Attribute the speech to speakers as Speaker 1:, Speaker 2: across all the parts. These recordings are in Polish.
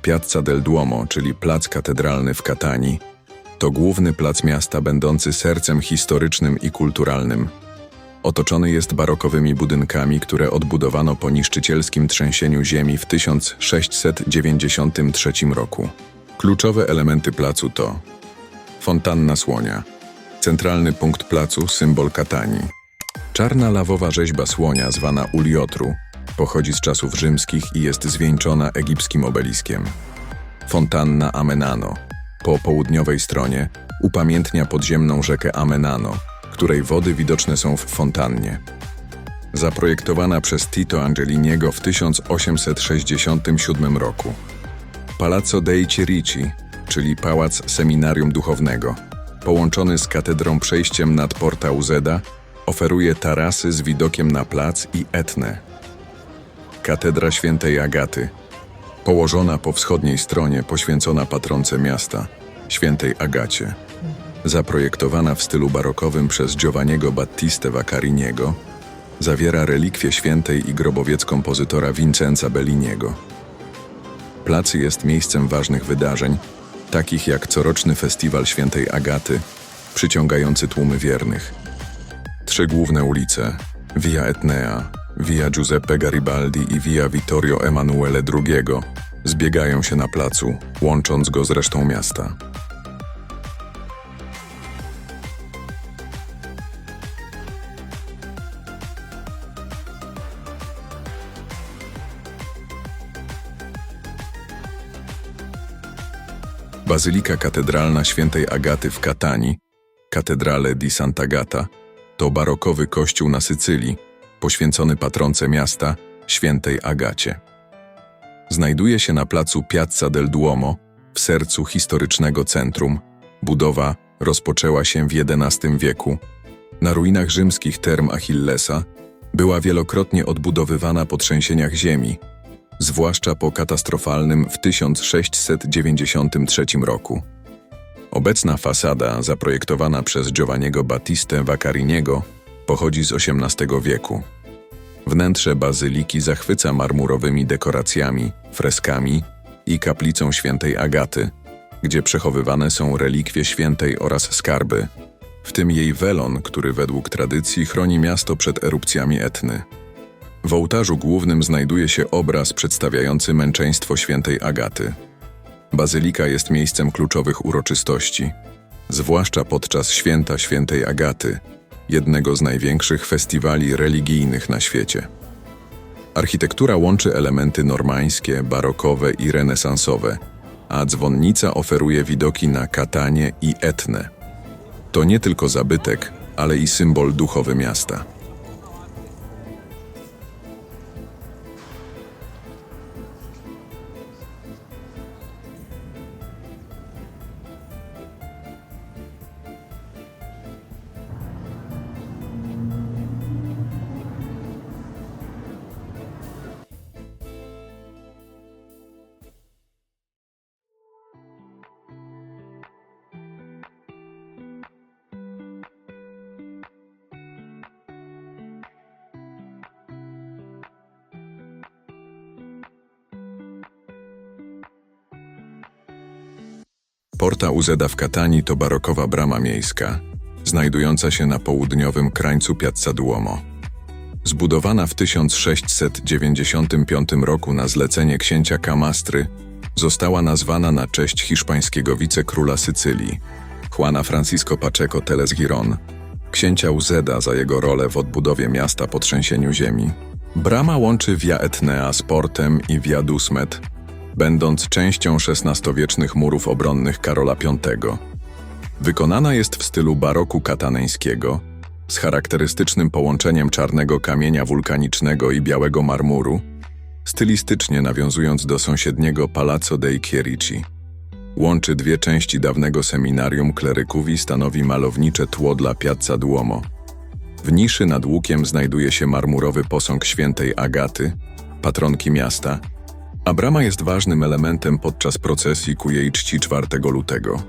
Speaker 1: Piazza del Duomo, czyli Plac Katedralny w Katanii, to główny plac miasta będący sercem historycznym i kulturalnym. Otoczony jest barokowymi budynkami, które odbudowano po niszczycielskim trzęsieniu ziemi w 1693 roku. Kluczowe elementy placu to fontanna słonia, centralny punkt placu, symbol Katanii. Czarna lawowa rzeźba słonia, zwana Uliotru, pochodzi z czasów rzymskich i jest zwieńczona egipskim obeliskiem. Fontanna Amenano, po południowej stronie, upamiętnia podziemną rzekę Amenano, której wody widoczne są w fontannie. Zaprojektowana przez Tito Angeliniego w 1867 roku. Palazzo dei Cherici, czyli Pałac Seminarium Duchownego, połączony z katedrą przejściem nad Porta Uzeda, oferuje tarasy z widokiem na plac i Etnę. Katedra Świętej Agaty, położona po wschodniej stronie, poświęcona patronce miasta, Świętej Agacie. Zaprojektowana w stylu barokowym przez Giovanniego Battistę Vaccariniego, zawiera relikwie świętej i grobowiec kompozytora Vincenza Belliniego. Plac jest miejscem ważnych wydarzeń, takich jak coroczny festiwal Świętej Agaty, przyciągający tłumy wiernych. Trzy główne ulice, Via Etnea, Via Giuseppe Garibaldi i Via Vittorio Emanuele II, zbiegają się na placu, łącząc go z resztą miasta. Bazylika Katedralna Świętej Agaty w Katanii, Cattedrale di Sant'Agata, to barokowy kościół na Sycylii, poświęcony patronce miasta, Świętej Agacie. Znajduje się na placu Piazza del Duomo, w sercu historycznego centrum. Budowa rozpoczęła się w XI wieku. Na ruinach rzymskich term Achillesa była wielokrotnie odbudowywana po trzęsieniach ziemi, zwłaszcza po katastrofalnym w 1693 roku. Obecna fasada, zaprojektowana przez Giovanniego Battistę Vaccariniego, pochodzi z XVIII wieku. Wnętrze bazyliki zachwyca marmurowymi dekoracjami, freskami i kaplicą Świętej Agaty, gdzie przechowywane są relikwie świętej oraz skarby, w tym jej welon, który według tradycji chroni miasto przed erupcjami Etny. W ołtarzu głównym znajduje się obraz przedstawiający męczeństwo Świętej Agaty. Bazylika jest miejscem kluczowych uroczystości, zwłaszcza podczas święta Świętej Agaty, jednego z największych festiwali religijnych na świecie. Architektura łączy elementy normańskie, barokowe i renesansowe, a dzwonnica oferuje widoki na Katanię i Etnę. To nie tylko zabytek, ale i symbol duchowy miasta. Porta Uzeda w Katanii to barokowa brama miejska, znajdująca się na południowym krańcu Piazza Duomo. Zbudowana w 1695 roku na zlecenie księcia Camastry, została nazwana na cześć hiszpańskiego wicekróla Sycylii, Juana Francisco Pacheco Teles Giron, księcia Uzeda za jego rolę w odbudowie miasta po trzęsieniu ziemi. Brama łączy Via Etnea z portem i Via Dusmet, będąc częścią XVI-wiecznych murów obronnych Karola V. Wykonana jest w stylu baroku kataneńskiego, z charakterystycznym połączeniem czarnego kamienia wulkanicznego i białego marmuru, stylistycznie nawiązując do sąsiedniego Palazzo dei Cherici. Łączy dwie części dawnego seminarium kleryków i stanowi malownicze tło dla Piazza Duomo. W niszy nad łukiem znajduje się marmurowy posąg Świętej Agaty, patronki miasta, a brama jest ważnym elementem podczas procesji ku jej czci 4 lutego.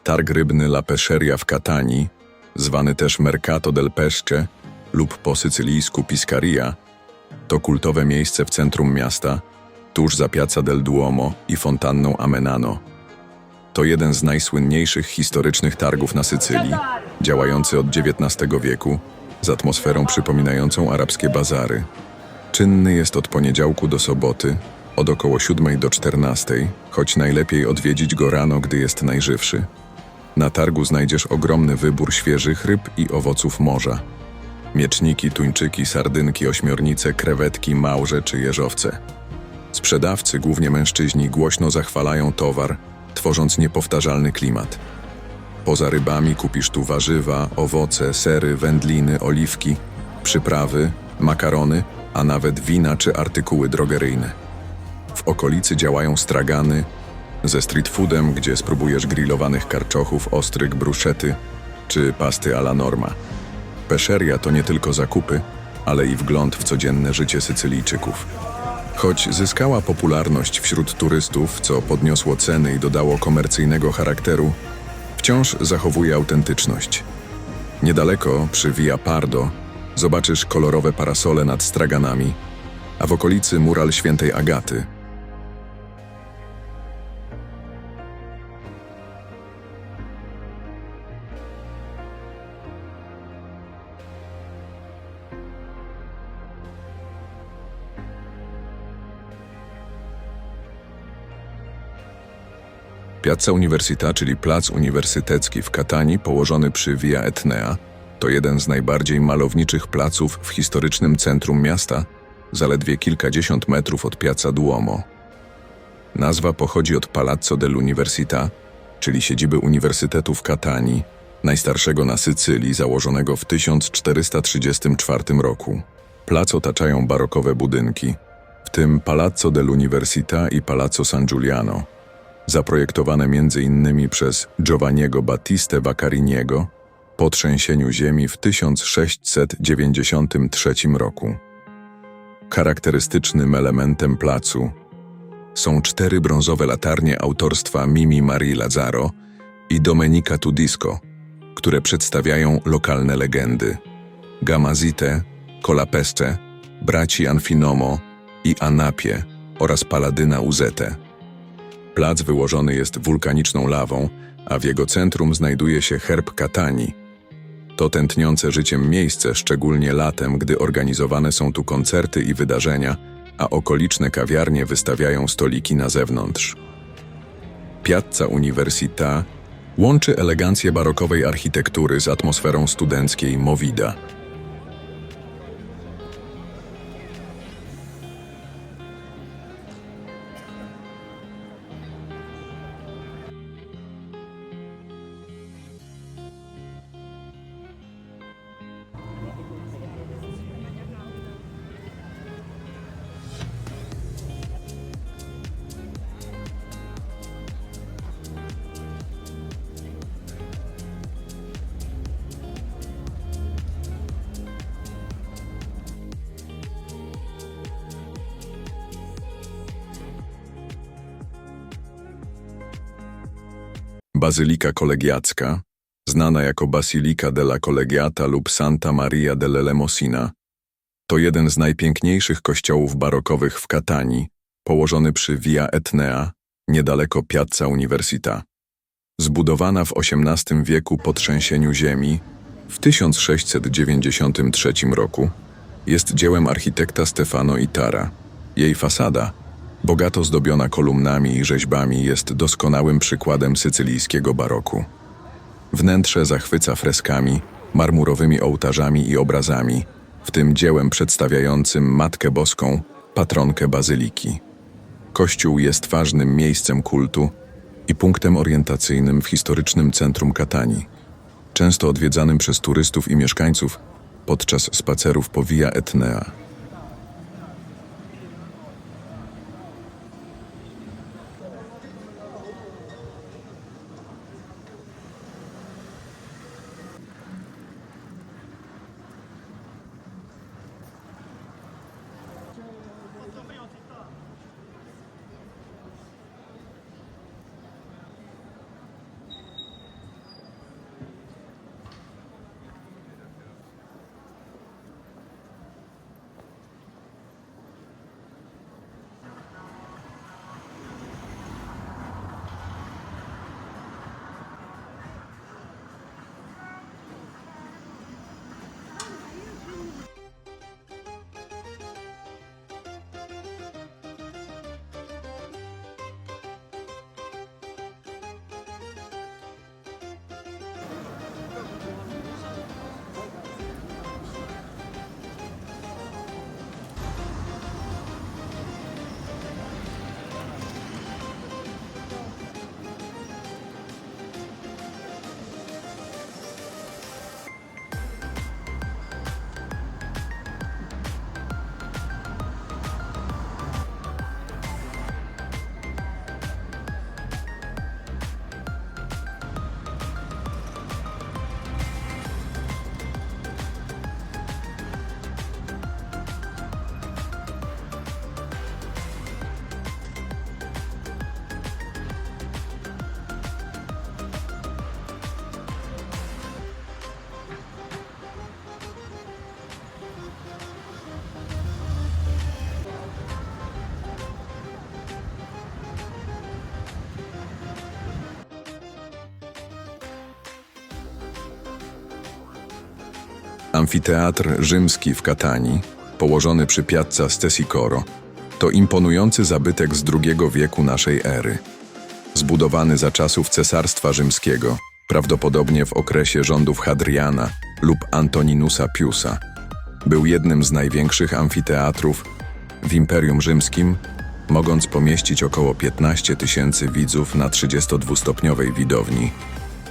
Speaker 1: Targ rybny La Pesceria w Catanii, zwany też Mercato del Pesce lub po sycylijsku Piscaria, to kultowe miejsce w centrum miasta, tuż za Piazza del Duomo i fontanną Amenano. To jeden z najsłynniejszych historycznych targów na Sycylii, działający od XIX wieku, z atmosferą przypominającą arabskie bazary. Czynny jest od poniedziałku do soboty, od około 7 do 14, choć najlepiej odwiedzić go rano, gdy jest najżywszy. Na targu znajdziesz ogromny wybór świeżych ryb i owoców morza. Mieczniki, tuńczyki, sardynki, ośmiornice, krewetki, małże czy jeżowce. Sprzedawcy, głównie mężczyźni, głośno zachwalają towar, tworząc niepowtarzalny klimat. Poza rybami kupisz tu warzywa, owoce, sery, wędliny, oliwki, przyprawy, makarony, a nawet wina czy artykuły drogeryjne. W okolicy działają stragany ze street foodem, gdzie spróbujesz grillowanych karczochów, ostryg, bruszety czy pasty alla norma. Pesceria to nie tylko zakupy, ale i wgląd w codzienne życie Sycylijczyków. Choć zyskała popularność wśród turystów, co podniosło ceny i dodało komercyjnego charakteru, wciąż zachowuje autentyczność. Niedaleko, przy Via Pardo, zobaczysz kolorowe parasole nad straganami, a w okolicy mural świętej Agaty. Piazza Università, czyli Plac Uniwersytecki w Catanii, położony przy Via Etnea, to jeden z najbardziej malowniczych placów w historycznym centrum miasta, zaledwie kilkadziesiąt metrów od Piazza Duomo. Nazwa pochodzi od Palazzo dell'Università, czyli siedziby Uniwersytetu w Catanii, najstarszego na Sycylii, założonego w 1434 roku. Plac otaczają barokowe budynki, w tym Palazzo dell'Università i Palazzo San Giuliano, zaprojektowane m.in. przez Giovanniego Battistę Vaccariniego po trzęsieniu ziemi w 1693 roku. Charakterystycznym elementem placu są 4 brązowe latarnie autorstwa Mimi Marii Lazzaro i Domenica Tudisco, które przedstawiają lokalne legendy: Gamazite, Colapesce, braci Anfinomo i Anapie oraz paladyna Uzete. Plac wyłożony jest wulkaniczną lawą, a w jego centrum znajduje się herb Catanii. To tętniące życiem miejsce, szczególnie latem, gdy organizowane są tu koncerty i wydarzenia, a okoliczne kawiarnie wystawiają stoliki na zewnątrz. Piazza Università łączy elegancję barokowej architektury z atmosferą studenckiej Movida. Bazylika Kolegiacka, znana jako Basilica della Collegiata lub Santa Maria dell'Elemosina, to jeden z najpiękniejszych kościołów barokowych w Catanii, położony przy Via Etnea, niedaleko Piazza Università. Zbudowana w XVIII wieku po trzęsieniu ziemi w 1693 roku, jest dziełem architekta Stefano Itara. Jej fasada, bogato zdobiona kolumnami i rzeźbami, jest doskonałym przykładem sycylijskiego baroku. Wnętrze zachwyca freskami, marmurowymi ołtarzami i obrazami, w tym dziełem przedstawiającym Matkę Boską, patronkę bazyliki. Kościół jest ważnym miejscem kultu i punktem orientacyjnym w historycznym centrum Catanii, często odwiedzanym przez turystów i mieszkańców podczas spacerów po Via Etnea. Amfiteatr rzymski w Katanii, położony przy Piazza Stesicoro, to imponujący zabytek z II wieku naszej ery. Zbudowany za czasów Cesarstwa Rzymskiego, prawdopodobnie w okresie rządów Hadriana lub Antoninusa Piusa. Był jednym z największych amfiteatrów w Imperium Rzymskim, mogąc pomieścić około 15 000 widzów na 32-stopniowej widowni,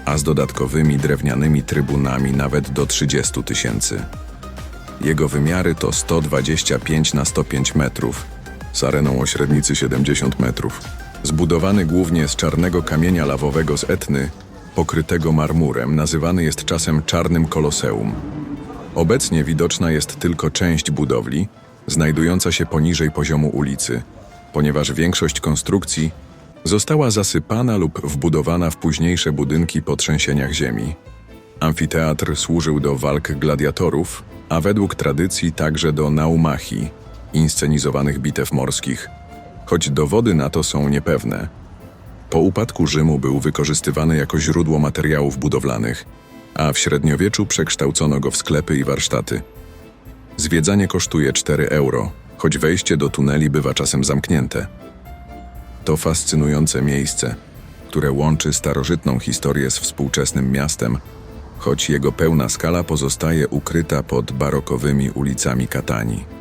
Speaker 1: a z dodatkowymi drewnianymi trybunami nawet do 30 000. Jego wymiary to 125 na 105 metrów, z areną o średnicy 70 metrów. Zbudowany głównie z czarnego kamienia lawowego z Etny, pokrytego marmurem, nazywany jest czasem Czarnym Koloseum. Obecnie widoczna jest tylko część budowli, znajdująca się poniżej poziomu ulicy, ponieważ większość konstrukcji została zasypana lub wbudowana w późniejsze budynki po trzęsieniach ziemi. Amfiteatr służył do walk gladiatorów, a według tradycji także do naumachii, inscenizowanych bitew morskich, choć dowody na to są niepewne. Po upadku Rzymu był wykorzystywany jako źródło materiałów budowlanych, a w średniowieczu przekształcono go w sklepy i warsztaty. Zwiedzanie kosztuje 4 euro, choć wejście do tuneli bywa czasem zamknięte. To fascynujące miejsce, które łączy starożytną historię z współczesnym miastem, choć jego pełna skala pozostaje ukryta pod barokowymi ulicami Katanii.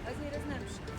Speaker 2: Возьми, разнамши.